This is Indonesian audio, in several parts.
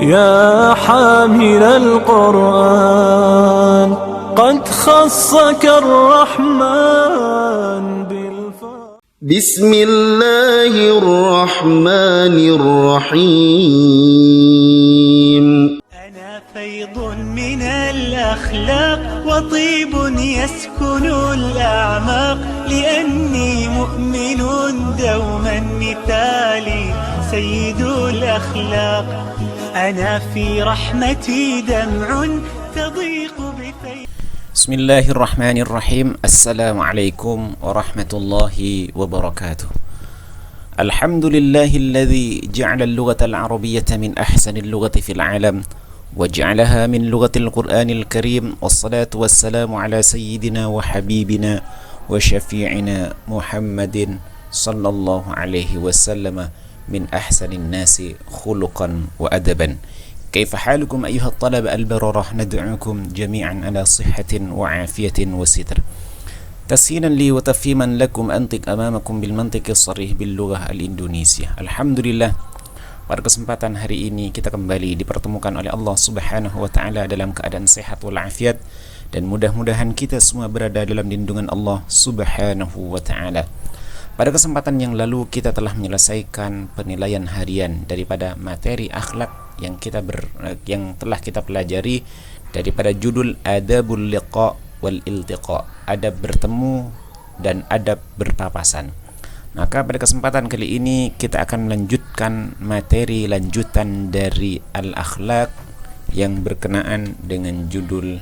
يا حامل القرآن قد خصك الرحمن بالفضل. بسم الله الرحمن الرحيم. أنا فيض من الأخلاق وطيب يسكن الأعماق، لأني مؤمن دوما مثالي سيد الأخلاق. أنا في رحمتي دمع تضيق بفيض. بسم الله الرحمن الرحيم. السلام عليكم ورحمة الله وبركاته. الحمد لله الذي جعل اللغة العربية من أحسن اللغة في العالم وجعلها من لغة القرآن الكريم، والصلاة والسلام على سيدنا وحبيبنا وشفيعنا محمد صلى الله عليه وسلم من أحسن الناس خلقا وأدبا. كيف حالكم أيها الطلبة البررة؟ ندعوكم جميعا على صحة وعافية وستر. تسهيلا لي وتفهيما لكم أنطق أمامكم بالمنطق الصريح باللغة الإندونيسية. Alhamdulillah, pada kesempatan hari ini kita kembali dipertemukan oleh Allah Subhanahu wa taala dalam keadaan sehat walafiat, dan mudah-mudahan kita semua berada dalam lindungan Allah Subhanahu wa taala. Pada kesempatan yang lalu kita telah menyelesaikan penilaian harian daripada materi akhlak yang telah kita pelajari daripada judul Adabul Liqa wal Iltiqa, adab bertemu dan adab berpapasan. Maka pada kesempatan kali ini kita akan melanjutkan materi lanjutan dari al-akhlak yang berkenaan dengan judul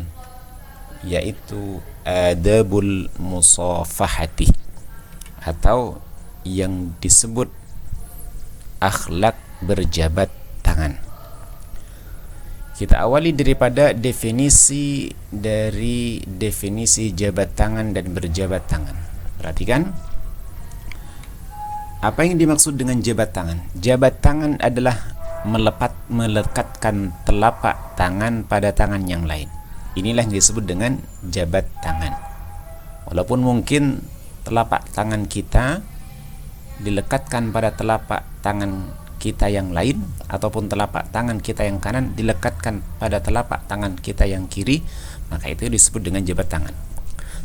yaitu Adabul Musafahati, atau yang disebut akhlak berjabat tangan. Kita awali daripada definisi jabat tangan dan berjabat tangan. Perhatikan apa yang dimaksud dengan jabat tangan. Jabat tangan adalah melekatkan telapak tangan pada tangan yang lain. Inilah yang disebut dengan jabat tangan. Walaupun mungkin telapak tangan kita dilekatkan pada telapak tangan kita yang lain, ataupun telapak tangan kita yang kanan dilekatkan pada telapak tangan kita yang kiri, maka itu disebut dengan jabat tangan.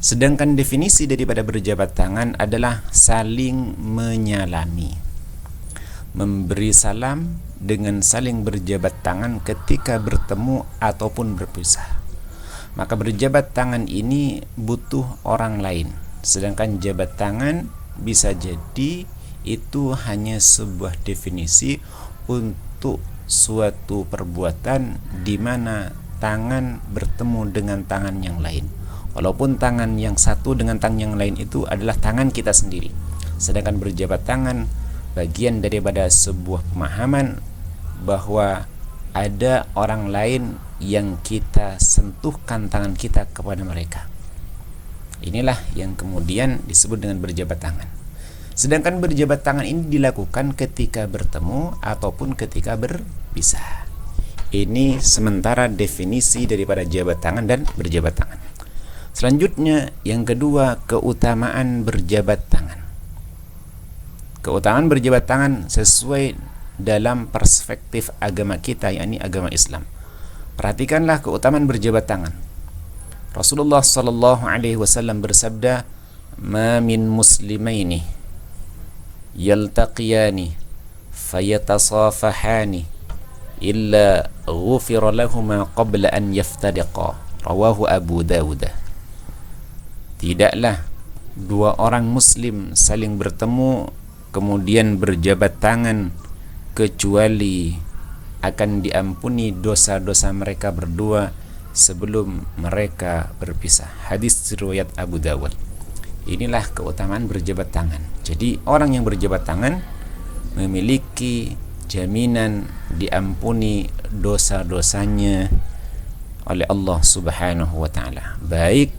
Sedangkan definisi daripada berjabat tangan adalah saling menyalami, memberi salam dengan saling berjabat tangan ketika bertemu ataupun berpisah. Maka berjabat tangan ini butuh orang lain. Sedangkan jabat tangan bisa jadi itu hanya sebuah definisi untuk suatu perbuatan di mana tangan bertemu dengan tangan yang lain. Walaupun tangan yang satu dengan tangan yang lain itu adalah tangan kita sendiri. Sedangkan berjabat tangan bagian daripada sebuah pemahaman bahwa ada orang lain yang kita sentuhkan tangan kita kepada mereka. Inilah yang kemudian disebut dengan berjabat tangan. Sedangkan berjabat tangan ini dilakukan ketika bertemu ataupun ketika berpisah. Ini sementara definisi daripada jabat tangan dan berjabat tangan. Selanjutnya yang kedua, keutamaan berjabat tangan. Keutamaan berjabat tangan sesuai dalam perspektif agama kita, yakni agama Islam. Perhatikanlah keutamaan berjabat tangan. Rasulullah sallallahu alaihi wasallam bersabda, "Ma min muslimaini yaltaqiyani fayatasafahani illa ghufira lahumā qabla an yaftariqā." Rawahu Abu Dawud. Tidaklah dua orang muslim saling bertemu kemudian berjabat tangan kecuali akan diampuni dosa-dosa mereka berdua sebelum mereka berpisah. Hadis riwayat Abu Dawud. Inilah keutamaan berjabat tangan. Jadi orang yang berjabat tangan memiliki jaminan diampuni dosa-dosanya oleh Allah Subhanahu wa taala, baik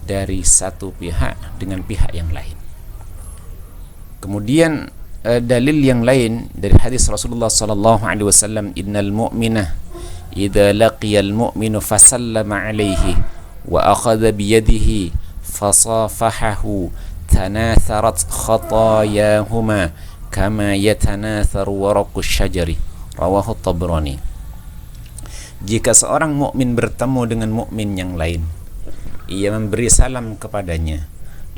dari satu pihak dengan pihak yang lain. Kemudian dalil yang lain dari hadis Rasulullah sallallahu alaihi wasallam, "Innal mu'mina idza laqiyal mu'minu fasallama alaihi wa akhadha biyadihi fasafahahu tanatharat khatayahuma kama yatanatharu waraqus syajari." Rawahu Tabrani. Jika seorang mukmin bertemu dengan mukmin yang lain, ia memberi salam kepadanya,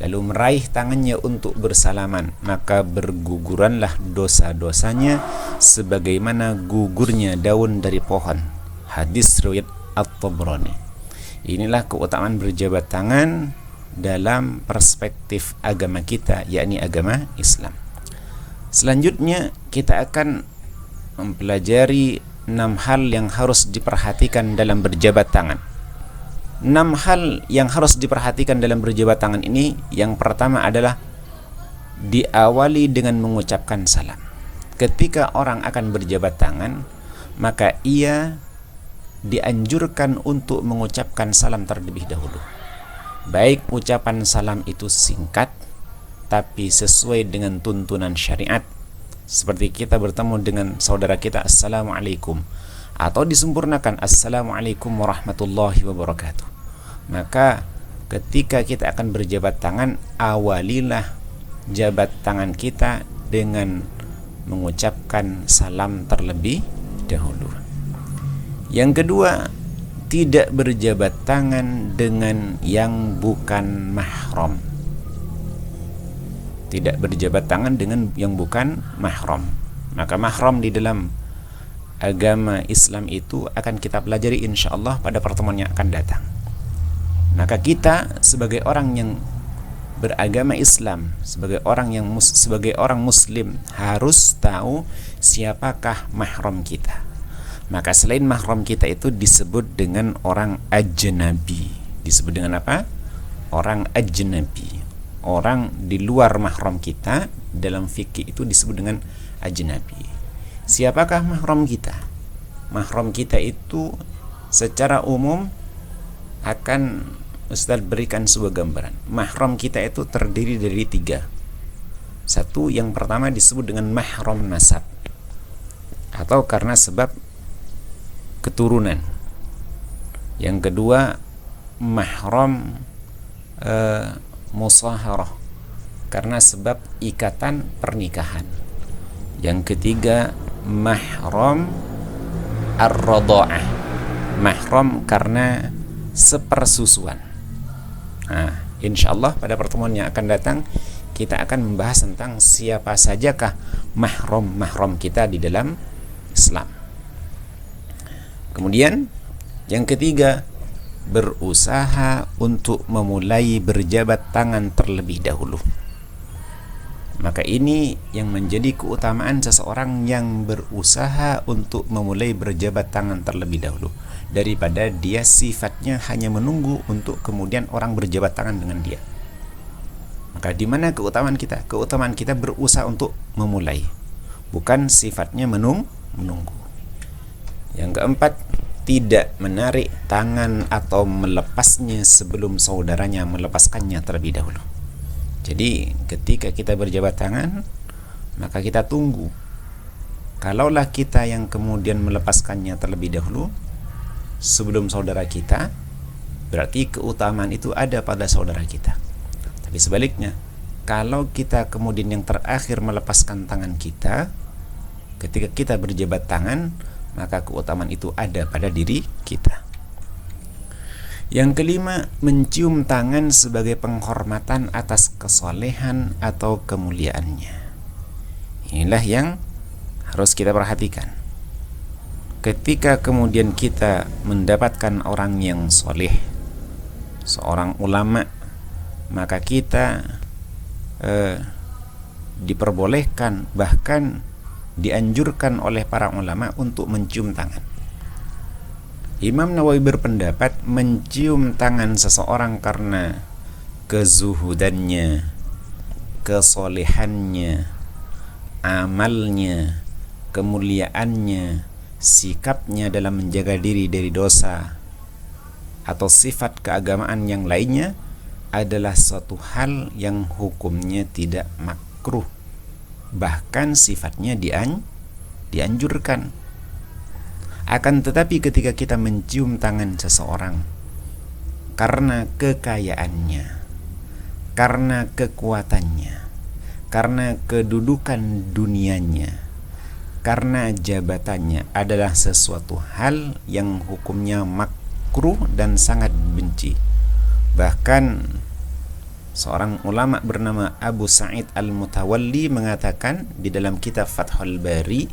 lalu meraih tangannya untuk bersalaman, maka berguguranlah dosa-dosanya sebagaimana gugurnya daun dari pohon. Hadis riwayat At-Tabrani. Inilah keutamaan berjabat tangan dalam perspektif agama kita, yakni agama Islam. Selanjutnya kita akan mempelajari 6 hal yang harus diperhatikan dalam berjabat tangan. 6 hal yang harus diperhatikan dalam berjabat tangan ini, yang pertama adalah diawali dengan mengucapkan salam. Ketika orang akan berjabat tangan, maka ia dianjurkan untuk mengucapkan salam terlebih dahulu. Baik ucapan salam itu singkat, tapi sesuai dengan tuntunan syariat. Seperti kita bertemu dengan saudara kita, Assalamualaikum, atau disempurnakan, Assalamualaikum warahmatullahi wabarakatuh. Maka ketika kita akan berjabat tangan, awalilah jabat tangan kita dengan mengucapkan salam terlebih dahulu. Yang kedua, tidak berjabat tangan dengan yang bukan mahram. Tidak berjabat tangan dengan yang bukan mahram. Maka mahram di dalam agama Islam itu akan kita pelajari insyaallah pada pertemuan yang akan datang. Maka kita sebagai orang yang beragama Islam, sebagai orang muslim, harus tahu siapakah mahram kita. Maka selain mahram kita itu disebut dengan orang ajnabi. Disebut dengan apa? Orang ajnabi. Orang di luar mahram kita, dalam fikih itu disebut dengan ajnabi. Siapakah mahram kita? Mahram kita itu secara umum akan Ustaz berikan sebuah gambaran. Mahram kita itu terdiri dari 3. Satu, yang pertama disebut dengan mahram nasab, atau karena sebab keturunan. Yang kedua, mahram musaharah, karena sebab ikatan pernikahan. Yang ketiga, mahram ar-radha'ah, mahram karena sepersusuan. Nah, insyaallah pada pertemuan yang akan datang kita akan membahas tentang siapa sajakah mahram kita di dalam Islam. Kemudian yang ketiga, berusaha untuk memulai berjabat tangan terlebih dahulu. Maka ini yang menjadi keutamaan seseorang yang berusaha untuk memulai berjabat tangan terlebih dahulu, daripada dia sifatnya hanya menunggu untuk kemudian orang berjabat tangan dengan dia. Maka di mana keutamaan kita? Keutamaan kita berusaha untuk memulai, bukan sifatnya menunggu. Yang keempat, tidak menarik tangan atau melepasnya sebelum saudaranya melepaskannya terlebih dahulu. Jadi ketika kita berjabat tangan, maka kita tunggu. Kalaulah kita yang kemudian melepaskannya terlebih dahulu sebelum saudara kita, berarti keutamaan itu ada pada saudara kita. Tapi sebaliknya, kalau kita kemudian yang terakhir melepaskan tangan kita ketika kita berjabat tangan, maka keutamaan itu ada pada diri kita. Yang kelima, mencium tangan sebagai penghormatan atas kesolehan atau kemuliaannya. Inilah yang harus kita perhatikan. Ketika kemudian kita mendapatkan orang yang soleh, seorang ulama, maka kita diperbolehkan, bahkan dianjurkan oleh para ulama untuk mencium tangan. Imam Nawawi berpendapat mencium tangan seseorang karena kezuhudannya, kesolehannya, amalnya, kemuliaannya, sikapnya dalam menjaga diri dari dosa, atau sifat keagamaan yang lainnya adalah suatu hal yang hukumnya tidak makruh, bahkan sifatnya dianjurkan. Akan tetapi ketika kita mencium tangan seseorang karena kekayaannya, karena kekuatannya, karena kedudukan dunianya, karena jabatannya adalah sesuatu hal yang hukumnya makruh dan sangat benci. Bahkan seorang ulama bernama Abu Sa'id Al-Mutawalli mengatakan di dalam kitab Fathul Bari,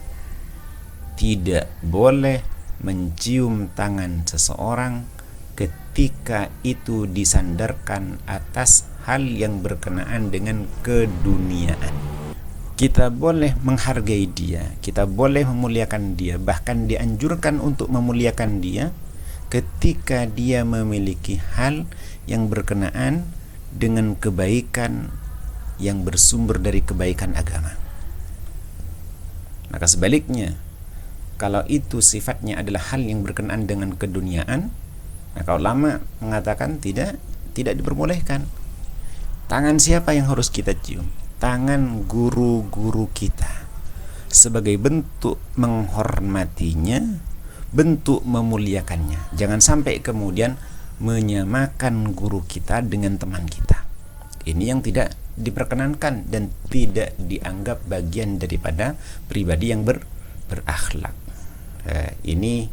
tidak boleh mencium tangan seseorang ketika itu disandarkan atas hal yang berkenaan dengan keduniaan. Kita boleh menghargai dia, kita boleh memuliakan dia, bahkan dianjurkan untuk memuliakan dia ketika dia memiliki hal yang berkenaan dengan kebaikan yang bersumber dari kebaikan agama. Maka sebaliknya, kalau itu sifatnya adalah hal yang berkenaan dengan keduniaan, maka ulama mengatakan tidak diperbolehkan. Tangan siapa yang harus kita cium? Tangan guru-guru kita, sebagai bentuk menghormatinya, bentuk memuliakannya. Jangan sampai kemudian menyamakan guru kita dengan teman kita. Ini yang tidak diperkenankan dan tidak dianggap bagian daripada pribadi yang berakhlak. Ini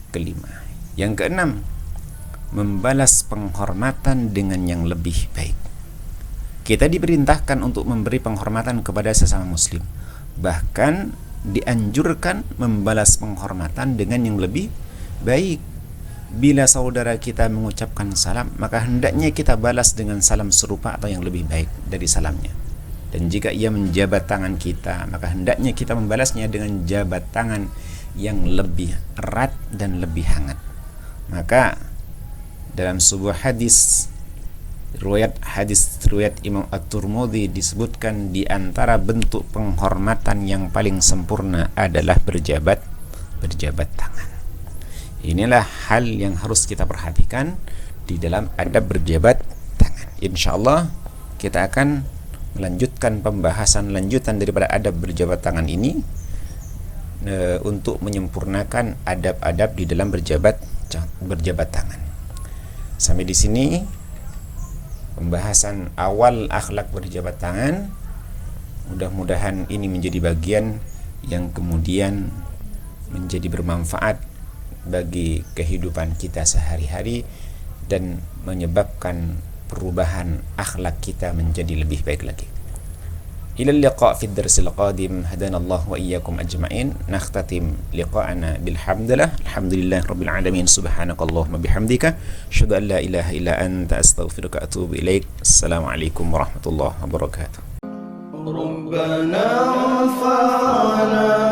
kelima. Yang keenam, membalas penghormatan dengan yang lebih baik. Kita diperintahkan untuk memberi penghormatan kepada sesama muslim. Bahkan dianjurkan membalas penghormatan dengan yang lebih baik. Bila saudara kita mengucapkan salam, maka hendaknya kita balas dengan salam serupa atau yang lebih baik dari salamnya. Dan jika ia menjabat tangan kita, maka hendaknya kita membalasnya dengan jabat tangan yang lebih erat dan lebih hangat. Maka dalam sebuah hadis riwayat Imam At-Tirmidzi disebutkan di antara bentuk penghormatan yang paling sempurna adalah berjabat tangan. Inilah hal yang harus kita perhatikan di dalam adab berjabat tangan. Insyaallah kita akan melanjutkan pembahasan lanjutan daripada adab berjabat tangan ini untuk menyempurnakan adab-adab di dalam berjabat tangan. Sampai di sini pembahasan awal akhlak berjabat tangan. Mudah-mudahan ini menjadi bagian yang kemudian menjadi bermanfaat bagi kehidupan kita sehari-hari dan menyebabkan perubahan akhlak kita menjadi lebih baik lagi. Ila liqa fi ad-darsil qadim, hadanallahu wa iyyakum ajma'in. Nakhtatim liqa'ana bilhamdulillah, alhamdulillahirabbil alamin, subhanakallahumma bihamdika asyhadu an la ilaha illa anta astaghfiruka wa atubu ilaik. Assalamualaikum warahmatullahi wabarakatuh. ربنا انفعنا